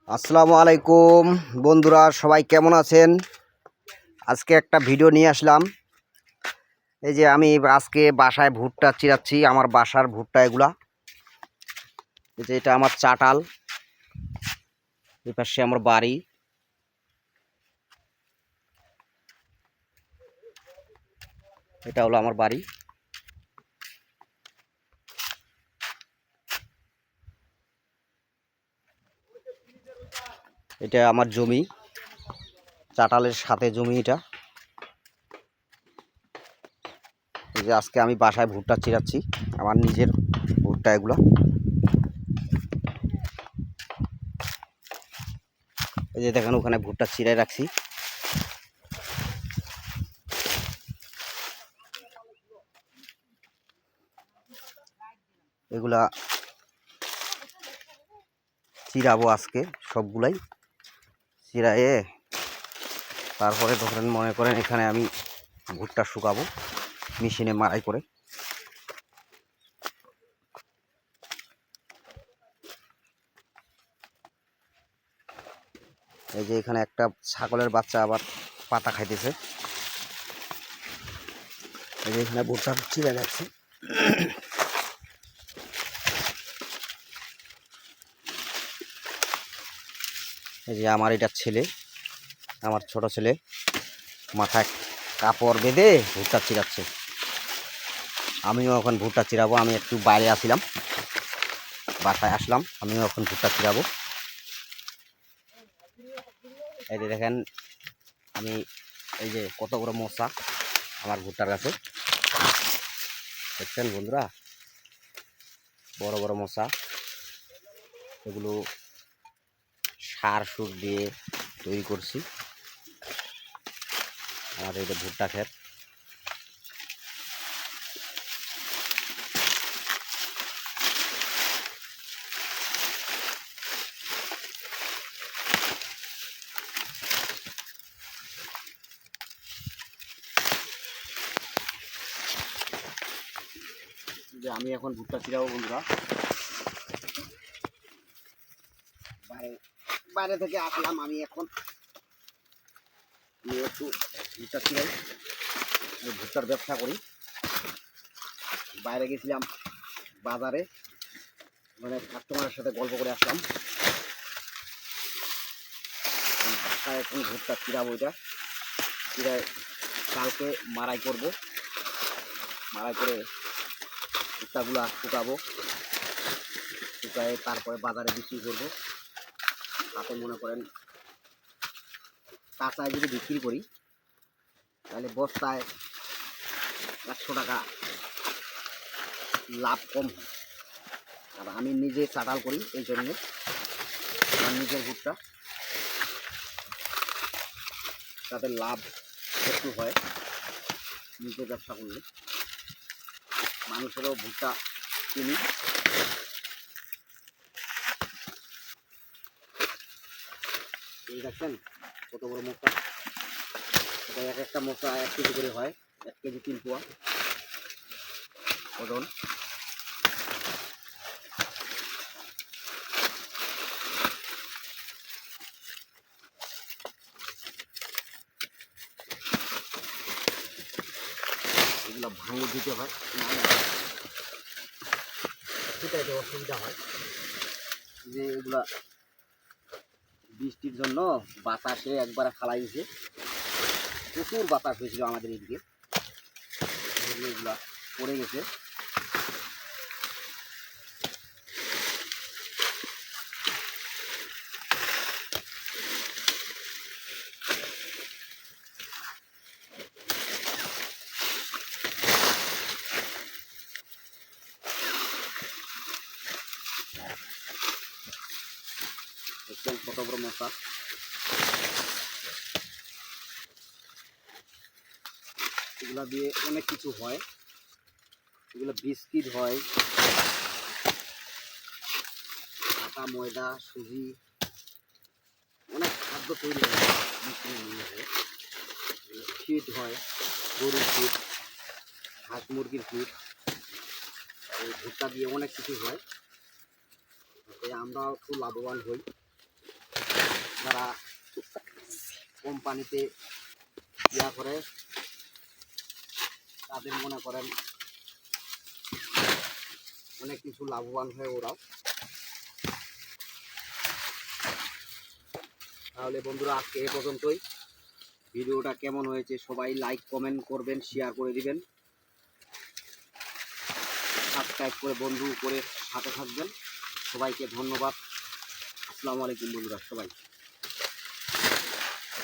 আসসালামু আলাইকুম বন্ধুরা, সবাই কেমন আছেন? আজকে একটা ভিডিও নিয়ে আসলাম। এই যে আমি আজকে বাসায় ভুট্টা চিরাচ্ছি, আমার বাসার ভুট্টা এগুলা। এই যে এটা আমার চাটাল, এই পাশে আমার বাড়ি। এটা হলো আমার বাড়ি। এটা আমার জমি, চাটালের সাথে জমি এটা। এই যে আজকে আমি বাসায় ভুট্টা চিরাচ্ছি, আমার নিজের ভুট্টা এগুলা। এই যে দেখেন ওখানে ভুট্টা চিরাই রাখছি। এগুলা চিরাবো আজকে সবগুলাই চিরায়ে, তারপরে ধরেন মনে করেন এখানে আমি ভুট্টা শুকাবো মেশিনে মাড়াই করে। এই যে এখানে একটা ছাগলের বাচ্চা আবার পাতা খাইতেছে। এই যে এখানে ভুট্টা চিড়ে যাচ্ছে। এই যে আমার এটা ছেলে, আমার ছোট ছেলে মাথায় কাপড় বেঁধে ভুট্টা চিরাচ্ছে। আমিও এখন ভুট্টা চিরাবো। আমি একটু বাইরে আসছিলাম, বাসায় আসলাম, আমিও এখন ভুট্টা চিরাবো। এই যে দেখেন আমি, এই যে কত বড় মশা আমার ভুট্টার কাছে, দেখছেন বন্ধুরা? বড় বড় মশা। এগুলো সার সুর দিয়ে তৈরি করছি। আমাদের এটা ভুট্টা ক্ষেত। যে আমি এখন ভুট্টা চিরাবো বন্ধুরা। বাইরে থেকে আসলাম, আমি এখন একটু ভুট্টা চিরাই, ভুট্টার ব্যবসা করি। বাইরে গেছিলাম বাজারে, মানে কাস্টমারের সাথে গল্প করে আসলাম। বাসায় এখন ভুট্টা চিরাবো, এটা চিরাই কালকে মাড়াই করব। মাড়াই করে ভুট্টাগুলো শুকাবো, শুকায়ে তারপরে বাজারে বিক্রি করবো। তাতে মনে করেন কাঁচায় যদি বিক্রি করি তাহলে বস্তায় 100 টাকা লাভ কম হয়। আর আমি নিজে চাটাল করি, এই জন্যে আমার নিজের ভুট্টা, তাতে লাভ একটু হয় নিজে ব্যবসা করলে। মানুষেরও ভুট্টা কিনি। এই দেখছেন কত বড় মশা। এটা এক একটা মশা 1 কেজি করে হয়, 1 কেজি 3 পোয়া ওজন। এগুলো ভাঙে দিতে হয়, সেটাই অসুবিধা হয়। যে এগুলা বৃষ্টির জন্য বাতাসে একবারে ফালাই দিয়েছে, প্রচুর বাতাস হয়েছিল আমাদের এদিকে, এগুলা পড়ে গেছে। দেখছেন কত বড় মশা। এগুলা দিয়ে অনেক কিছু হয়, এগুলো বিস্কিট হয়, আটা ময়দা সুজি অনেক খাদ্য তৈরি হয়। ফিট হয়, গরুর ফিট, হাঁস মুরগির ফিট, এই ভুট্টা দিয়ে অনেক কিছু হয়। আমরাও খুব লাভবান হই। যারা কোম্পানিতে ইয়া করে তাদের মনে করেন অনেক কিছু লাভবান হয় ওরাও। তাহলে বন্ধুরা আজকে এ পর্যন্তই। ভিডিওটা কেমন হয়েছে সবাই লাইক কমেন্ট করবেন, শেয়ার করে দিবেন, সাবস্ক্রাইব করে বন্ধু করে সাথে থাকবেন। সবাইকে ধন্যবাদ। আসসালামু আলাইকুম বন্ধুরা সবাই।